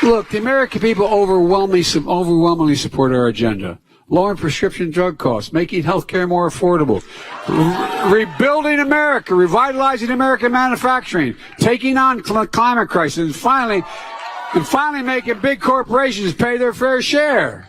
Look, the American people overwhelmingly support our agenda. Lowering prescription drug costs, making healthcare more affordable, rebuilding America, revitalizing American manufacturing, taking on climate crisis, and finally making big corporations pay their fair share.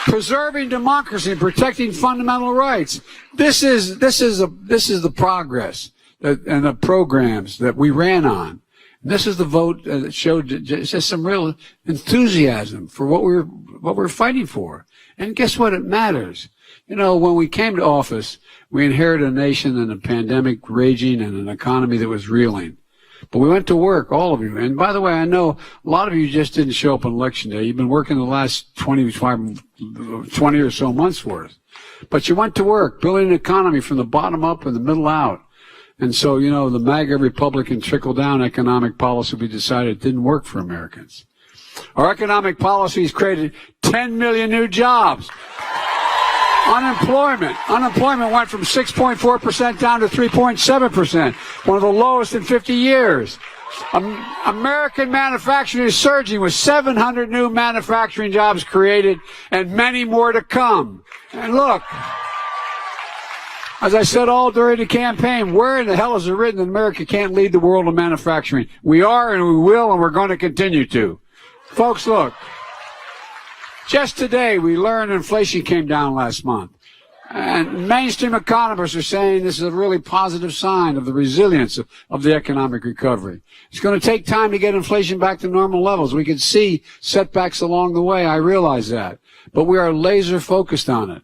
Preserving democracy and protecting fundamental rights. This is the progress and the programs that we ran on. This is the vote that showed just some real enthusiasm for what we're fighting for. And guess what? It matters. You know, when we came to office, we inherited a nation and a pandemic raging and an economy that was reeling. But we went to work, all of you. And by the way, I know a lot of you just didn't show up on Election Day. You've been working the last 20 or so months worth. But you went to work, building an economy from the bottom up and the middle out. And so, you know, the MAGA Republican trickle-down economic policy we decided didn't work for Americans. Our economic policies created 10 million new jobs. Unemployment went from 6.4% down to 3.7%, one of the lowest in 50 years. American manufacturing is surging with 700 new manufacturing jobs created and many more to come. And look, as I said all during the campaign, where in the hell is it written that America can't lead the world in manufacturing? We are, and we will, and we're going to continue to. Folks, look. Just today, we learned inflation came down last month. And mainstream economists are saying this is a really positive sign of the resilience of the economic recovery. It's going to take time to get inflation back to normal levels. We can see setbacks along the way. I realize that. But we are laser focused on it.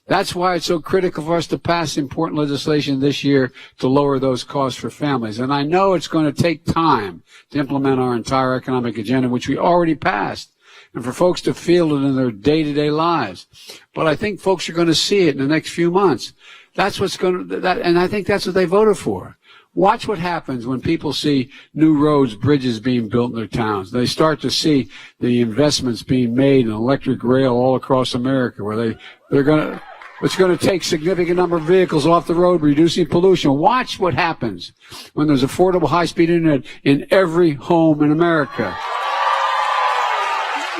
That's why it's so critical for us to pass important legislation this year to lower those costs for families. And I know it's going to take time to implement our entire economic agenda, which we already passed, and for folks to feel it in their day-to-day lives. But I think folks are going to see it in the next few months. That's what's going to, and I think that's what they voted for. Watch what happens when people see new roads, bridges being built in their towns. They start to see the investments being made in electric rail all across America, where it's going to take significant number of vehicles off the road, reducing pollution. Watch what happens when there's affordable high-speed internet in every home in America.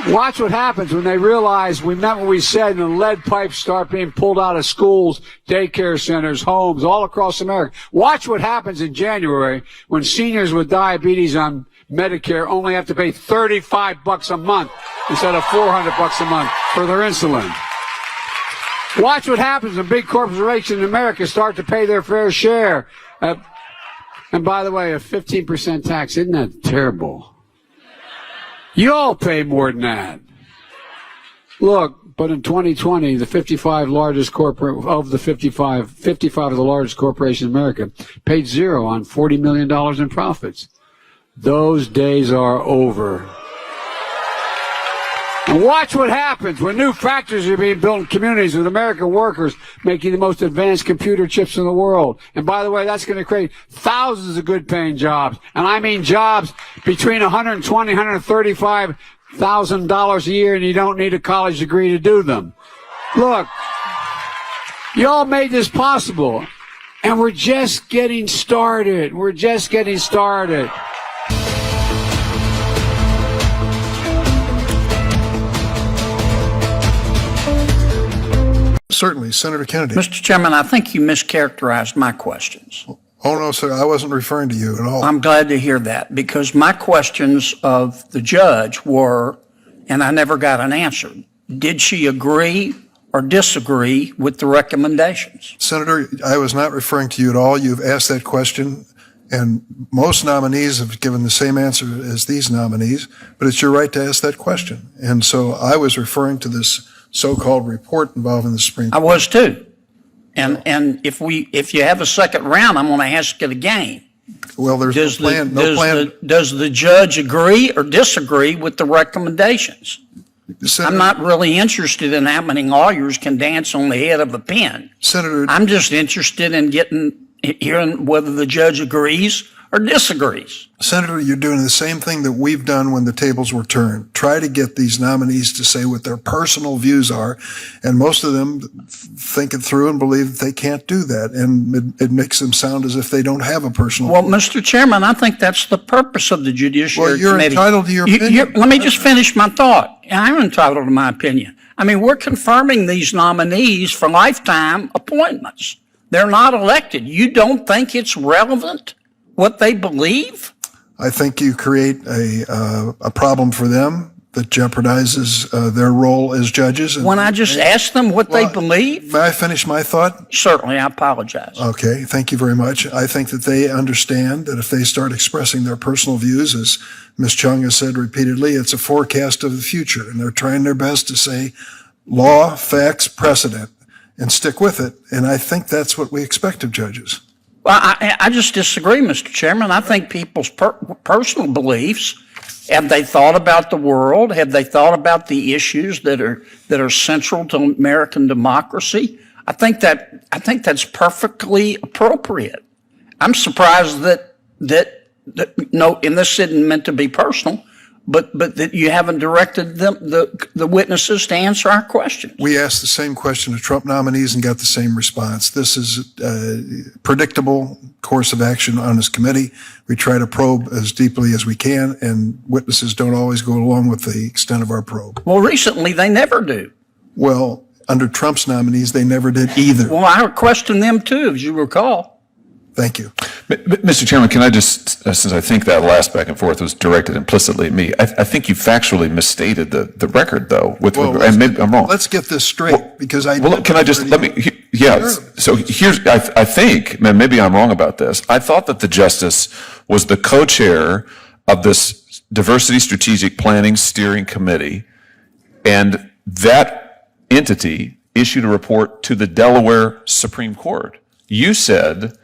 Watch what happens when they realize we meant what we said and the lead pipes start being pulled out of schools, daycare centers, homes, all across America. Watch what happens in January when seniors with diabetes on Medicare only have to pay $35 a month instead of $400 a month for their insulin. Watch what happens when big corporations in America start to pay their fair share. And by the way, a 15% tax, isn't that terrible? You all pay more than that. Look, but in 2020, the 55 largest of the largest corporations in America paid zero on $40 million in profits. Those days are over. And watch what happens when new factories are being built in communities with American workers making the most advanced computer chips in the world. And by the way, that's going to create thousands of good-paying jobs. And I mean jobs between $120,000 and $135,000 a year, and you don't need a college degree to do them. Look, y'all made this possible, and we're just getting started. We're just getting started. Certainly, Senator Kennedy. Mr. Chairman, I think you mischaracterized my questions. Oh, no, sir. I wasn't referring to you at all. I'm glad to hear that, because my questions of the judge were, and I never got an answer, did she agree or disagree with the recommendations? Senator, I was not referring to you at all. You've asked that question, and most nominees have given the same answer as these nominees, but it's your right to ask that question. And so I was referring to this so-called report involving the Supreme Court. I was too. And if you have a second round, I'm going to ask it again. Well, there's no plan. Does the judge agree or disagree with the recommendations? Senator, I'm not really interested in how many lawyers can dance on the head of a pin. Senator, I'm just interested in hearing whether the judge agrees or disagrees. Senator, you're doing the same thing that we've done when the tables were turned. Try to get these nominees to say what their personal views are, and most of them think it through and believe that they can't do that, and it makes them sound as if they don't have a personal Well, view. Mr. Chairman, I think that's the purpose of the Judiciary Well, you're Committee. entitled to your opinion. Let me just finish my thought. I'm entitled to my opinion. I mean, we're confirming these nominees for lifetime appointments. They're not elected. You don't think it's relevant what they believe? I think you create a problem for them that jeopardizes their role as judges. When I just ask them what they believe? May I finish my thought? Certainly, I apologize. Okay, thank you very much. I think that they understand that if they start expressing their personal views, as Ms. Chung has said repeatedly, it's a forecast of the future, and they're trying their best to say law, facts, precedent, and stick with it. And I think that's what we expect of judges. Well, I just disagree, Mr. Chairman. I think people's personal beliefs, have they thought about the world? Have they thought about the issues that are central to American democracy? I think that's perfectly appropriate. I'm surprised that no, and this isn't meant to be personal, but that you haven't directed them, the witnesses to answer our questions. We asked the same question to Trump nominees and got the same response. This is a predictable course of action on this committee. We try to probe as deeply as we can, and witnesses don't always go along with the extent of our probe. Well, recently they never do. Well, under Trump's nominees, they never did either. Well, I questioned them too, as you recall. Thank you. Mr. Chairman, can I just, since I think that last back and forth was directed implicitly at me, I think you factually misstated the record, though. And maybe I'm wrong. Let's get this straight, because can I just, Sure. So here's, I think, maybe I'm wrong about this. I thought that the justice was the co-chair of this Diversity Strategic Planning Steering Committee, and that entity issued a report to the Delaware Supreme Court. You said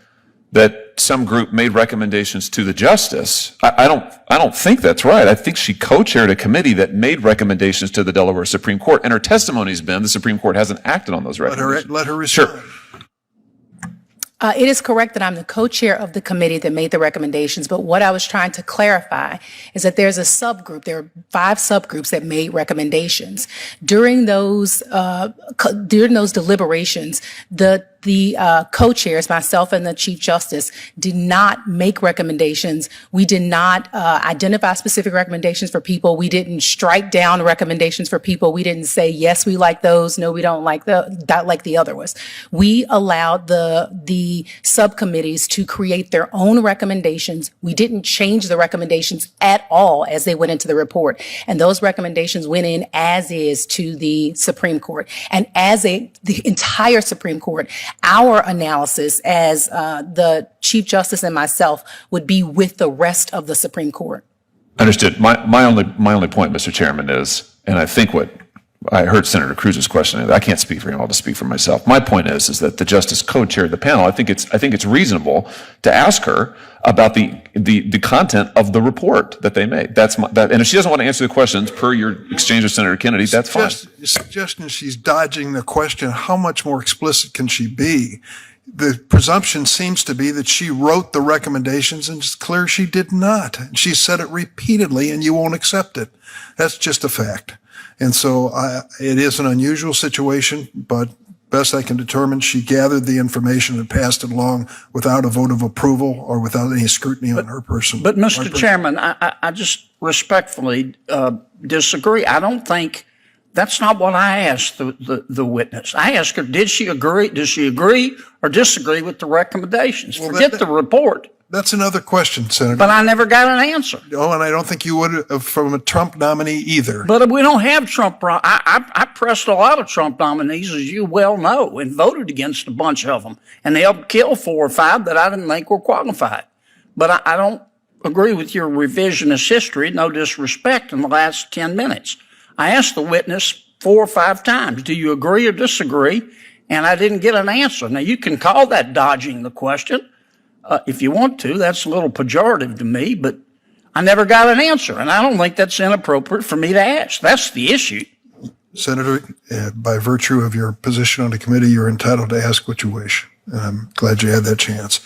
that some group made recommendations to the justice. I don't think that's right. I think she co-chaired a committee that made recommendations to the Delaware Supreme Court, and her testimony's been the Supreme Court hasn't acted on those recommendations. Let her respond. Sure. It is correct that I'm the co-chair of the committee that made the recommendations, but what I was trying to clarify is that there's a subgroup. There are 5 subgroups that made recommendations. During those deliberations, the co-chairs, myself and the Chief Justice, did not make recommendations. We did not identify specific recommendations for people. We didn't strike down recommendations for people. We didn't say, yes, we like those. No, we don't like the other ones. We allowed the subcommittees to create their own recommendations. We didn't change the recommendations at all as they went into the report. And those recommendations went in as is to the Supreme Court. And as the entire Supreme Court, our analysis as the Chief Justice and myself would be with the rest of the Supreme Court. Understood. My only point, Mr. Chairman, is, and I think what I heard Senator Cruz's question, I can't speak for him, I'll just speak for myself. My point is that the justice co-chaired the panel. I think it's reasonable to ask her about the content of the report that they made. And if she doesn't want to answer the questions per your exchange with Senator Kennedy, that's fine. The suggestion is she's dodging the question, how much more explicit can she be? The presumption seems to be that she wrote the recommendations, and it's clear she did not. She said it repeatedly, and you won't accept it. That's just a fact. And so it is an unusual situation, but best I can determine, she gathered the information and passed it along without a vote of approval or without any scrutiny on her person. But, Mr. Chairman, I just respectfully disagree. I don't think that's not what I asked the witness. I asked her, does she agree or disagree with the recommendations? Forget the report. That's another question, Senator. But I never got an answer. Oh, and I don't think you would from a Trump nominee either. But we don't have Trump. I pressed a lot of Trump nominees, as you well know, and voted against a bunch of them. And they helped kill 4 or 5 that I didn't think were qualified. But I don't agree with your revisionist history, no disrespect, in the last 10 minutes. I asked the witness 4 or 5 times, do you agree or disagree? And I didn't get an answer. Now, you can call that dodging the question. If you want to, that's a little pejorative to me, but I never got an answer, and I don't think that's inappropriate for me to ask. That's the issue. Senator, by virtue of your position on the committee, you're entitled to ask what you wish. And I'm glad you had that chance.